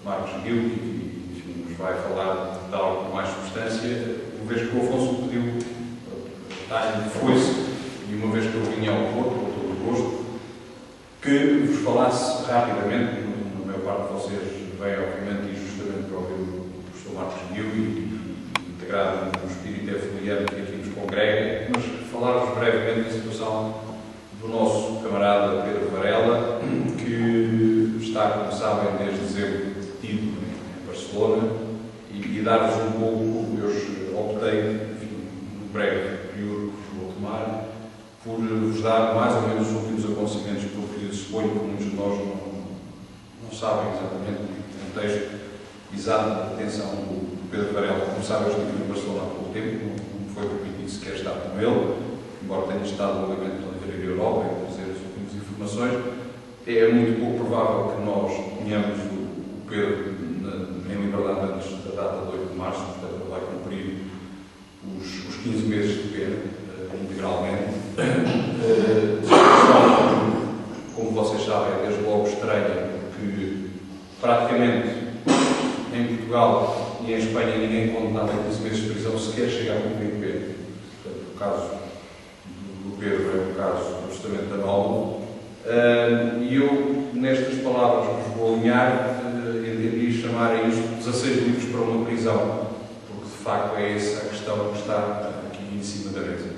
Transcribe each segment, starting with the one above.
Marcos Gil, que enfim, nos vai falar de algo com mais substância, uma vez que o Afonso pediu dar-lhe foice, e uma vez que eu vinha ao Porto, com todo o gosto, que vos falasse rapidamente, na maior parte de vocês veio, obviamente, e justamente para ouvir o professor Marcos Gil e integrado no espírito efuliano que aqui nos congrega, mas falar-vos brevemente da situação do nosso camarada Pedro Varela, que está, como sabem, desde dezembro detido em Barcelona, e dar-vos um pouco, eu optei, enfim, no breve período que vos vou tomar, por vos dar mais ou menos os últimos acontecimentos, porque suponho que muitos de nós não sabem exatamente o contexto exato da detenção do Pedro Varela. Como sabem, eu estive em Barcelona há pouco tempo, não me foi permitido sequer estar com ele, embora tenha estado no evento da Livraria Europa e trazer as últimas informações. É muito pouco provável que nós tenhamos o Pedro em liberdade antes da data de 8 de março, portanto ele vai cumprir os 15 meses de pena integralmente. Como vocês sabem, é desde logo estranha, porque praticamente em Portugal e em Espanha ninguém condenado a 15 meses de prisão sequer chega a cumprir pena. Portanto, o caso do Pedro é um caso absolutamente anómalo. E eu, nestas palavras que vos vou alinhar, entendi chamar a isto 16 livros para uma prisão, porque de facto é essa a questão que está aqui em cima da mesa.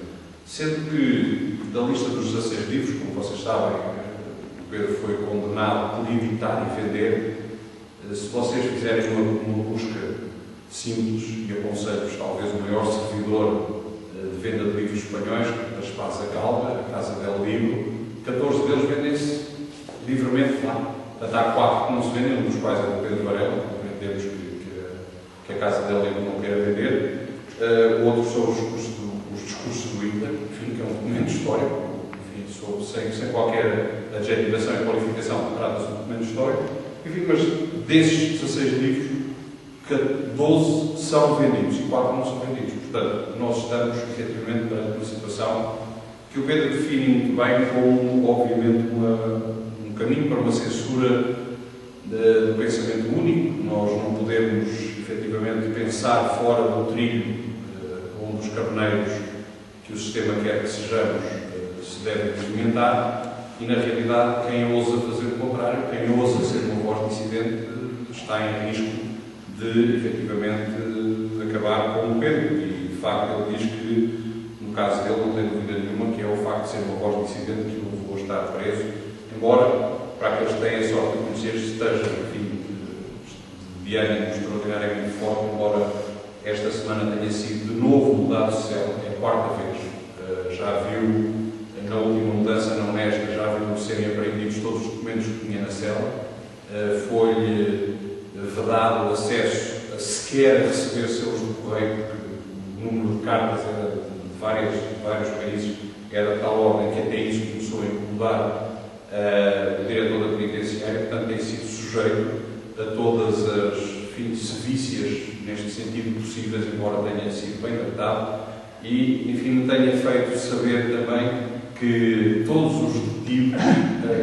Sendo que, da lista dos 16 livros, como vocês sabem, o Pedro foi condenado por editar e vender. Se vocês fizerem uma busca simples, e aconselho-vos talvez o maior servidor de venda de livros espanhóis, da Espasa Galba, a Casa del Libro, 14 deles vendem-se livremente lá. Portanto, há 4 que não se vendem, um dos quais é o Pedro Varela, entendemos que a Casa del Libro não quer vender. Outros são os discursos do ITA, enfim, que é um documento histórico, enfim, sem qualquer adjetivação e qualificação, trata-se de um documento histórico. Enfim, mas desses 16 livros, 12 são vendidos e 4 não são vendidos. Portanto, nós estamos, efetivamente, perante uma situação que o Pedro define muito bem como, obviamente, um caminho para uma censura do pensamento único. Nós não podemos, efetivamente, pensar fora do trilho onde os carneiros que o sistema quer que sejamos se devem movimentar, e, na realidade, quem ousa fazer o contrário, quem ousa ser uma voz dissidente, está em risco de, efetivamente, acabar com o Pedro. E, de facto, ele diz que, no caso dele, não tem dúvida nenhuma que é o facto de ser uma voz dissidente que o levou a estar preso, embora, para aqueles que têm a sorte de conhecer, esteja, enfim, de ânimo extraordinariamente forte, embora esta semana tenha sido de novo mudado de cela, é a 4ª vez. Já viu, na última mudança, não nesta, já viu serem apreendidos todos os documentos que tinha na cela. Foi-lhe vedado o acesso a sequer receber seus do correio, porque o número de cartas era de vários países, era de tal ordem que até isso começou a incomodar o diretor da penitenciária. Portanto, tem sido sujeito a todas as sevícias neste sentido possíveis, embora tenha sido bem tratado, e, enfim, me tenha feito saber também que todos os detidos,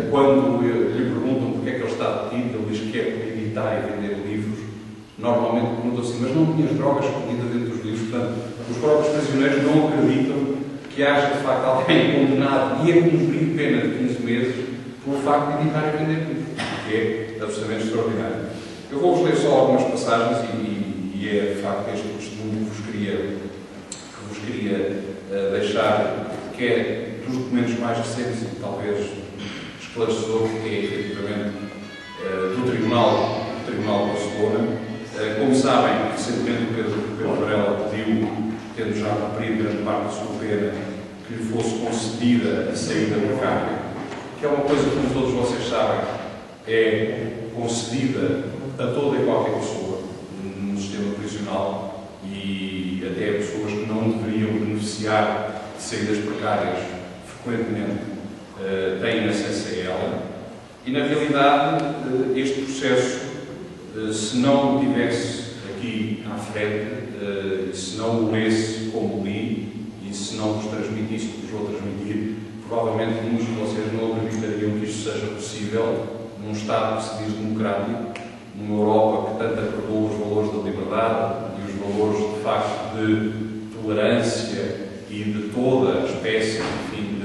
quando lhe perguntam porque é que ele está detido, ele diz que é por editar e vender livros. Normalmente perguntam assim, mas não tinhas drogas escondidas dentro dos livros? Portanto, os próprios prisioneiros não acreditam que haja, de facto, alguém condenado e a cumprir pena de 15 meses pelo facto de editar e vender livros, que é absolutamente extraordinário. Eu vou-vos ler só algumas passagens e é, de facto, este testemunho que vos queria deixar, que é dos documentos mais recentes e talvez esclarecedor, que é efetivamente do Tribunal de Barcelona. Como sabem, recentemente o Pedro Varela pediu, tendo já cumprido grande parte da sua pena, que lhe fosse concedida a saída bancária, que é uma coisa que, como todos vocês sabem, é concedida a toda e qualquer pessoa no sistema prisional, e até pessoas que não deveriam beneficiar de saídas precárias frequentemente têm acesso a ela. E, na realidade, este processo, se não o tivesse aqui à frente, se não o lesse como li, e se não vos transmitisse o que vos vou transmitir, provavelmente muitos de vocês não acreditariam que isto seja possível num Estado que se diz democrático numa Europa que tanto acordou os valores da liberdade e os valores, de facto, de tolerância e de toda a espécie, enfim,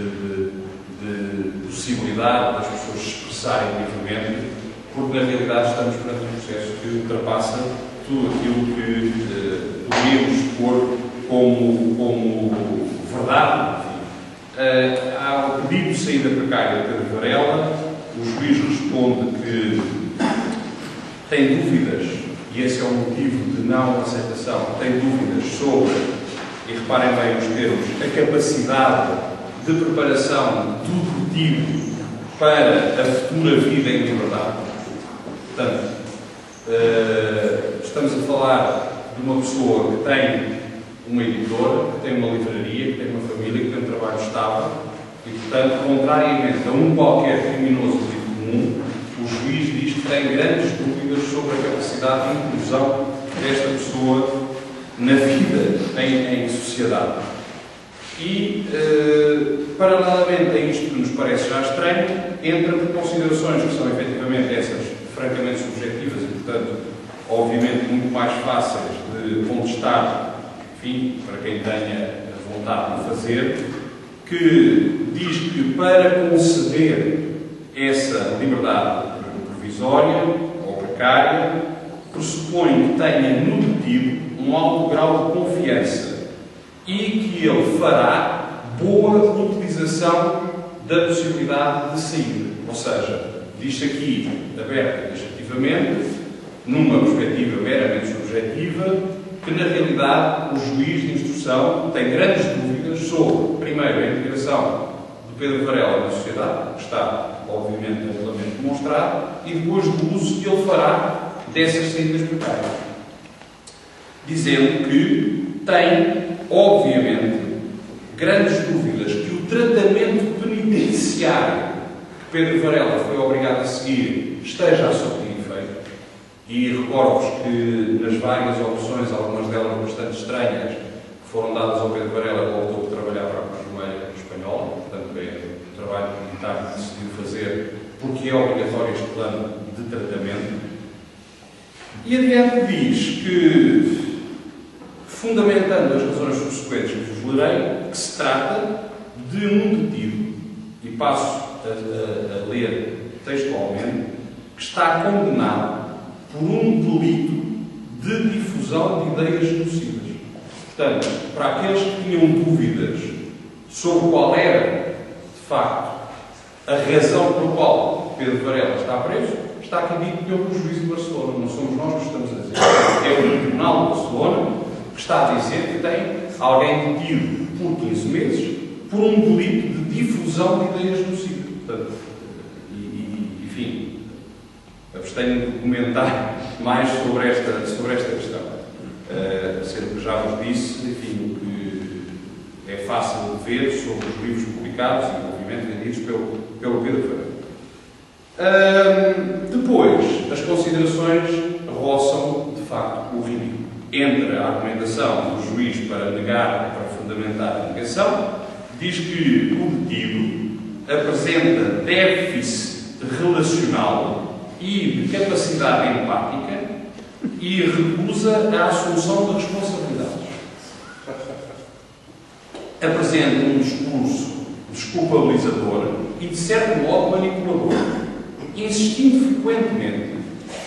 de possibilidade das pessoas se expressarem livremente, porque na realidade estamos perante um processo que ultrapassa tudo aquilo que podemos pôr como verdade. Ao pedido de saída precária de Pedro Varela, o juiz responde que tem dúvidas, e esse é o motivo de não aceitação, tem dúvidas sobre, e reparem bem os termos, a capacidade de preparação do detido para a futura vida em liberdade. Portanto, estamos a falar de uma pessoa que tem uma editora, que tem uma livraria, que tem uma família, que tem um trabalho estável e, portanto, contrariamente a um qualquer criminoso dito comum, o juiz diz que tem grandes dúvidas sobre a capacidade de inclusão desta pessoa na vida em sociedade. E, paralelamente a isto que nos parece já estranho, entra por considerações que são efetivamente essas francamente subjetivas e, portanto, obviamente muito mais fáceis de contestar, enfim, para quem tenha a vontade de fazer, que diz que para conceder essa liberdade provisória ou precária, pressupõe que tenha no detido um alto grau de confiança e que ele fará boa utilização da possibilidade de saída. Ou seja, diz aqui, aberta e objetivamente, numa perspectiva meramente subjetiva, que na realidade o juiz de instrução tem grandes dúvidas sobre, primeiro, a integração de Pedro Varela na sociedade, que está, obviamente, amplamente demonstrado, e depois do uso que ele fará dessas saídas precárias. Dizendo que tem, obviamente, grandes dúvidas que o tratamento penitenciário que Pedro Varela foi obrigado a seguir esteja a surtir efeito. E recordo-vos que nas várias opções, algumas delas bastante estranhas, que foram dadas ao Pedro Varela, voltou a trabalhar para a Cruz Vermelha espanhola, portanto é o trabalho militar que decidiu fazer, porque é obrigatório este plano de tratamento. E adiante diz que, fundamentando as razões subsequentes que vos lerei, que se trata de um detido, e passo a ler textualmente, que está condenado por um delito de difusão de ideias genocidas. Portanto, para aqueles que tinham dúvidas sobre qual era, de facto, a razão pela qual Pedro Varela está preso, está aqui dito pelo juiz de Barcelona. Não somos nós que estamos a dizer. É o Tribunal de Barcelona que está a dizer que tem alguém detido por 15 meses por um delito de difusão de ideias genocidas. Portanto, enfim, abstenho de comentar mais sobre esta questão. Sendo que já vos disse, enfim, o que é fácil de ver sobre os livros publicados e, obviamente, vendidos pelo Pedro Varela. Depois, as considerações roçam, de facto, o ridículo. Entre a argumentação do juiz para negar, para fundamentar a negação, diz que o detido apresenta déficit relacional e de capacidade empática e recusa a assunção de responsabilidades. Apresenta um discurso desculpabilizador e, de certo modo, manipulador, insistindo frequentemente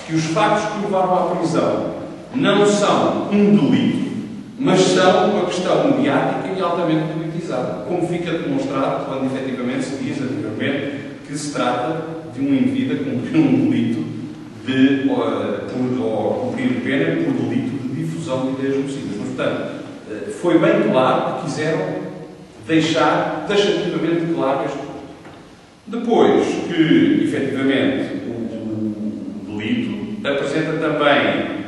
que os factos que o levaram à prisão não são um delito, mas são uma questão mediática e altamente politizada, como fica demonstrado quando efetivamente se diz anteriormente que se trata de um indivíduo a cumprir um delito ou cumprir pena por delito de difusão de ideias genocidas. Mas, portanto, foi bem claro que quiseram deixar taxativamente claro este ponto. Depois que, efetivamente, o delito apresenta também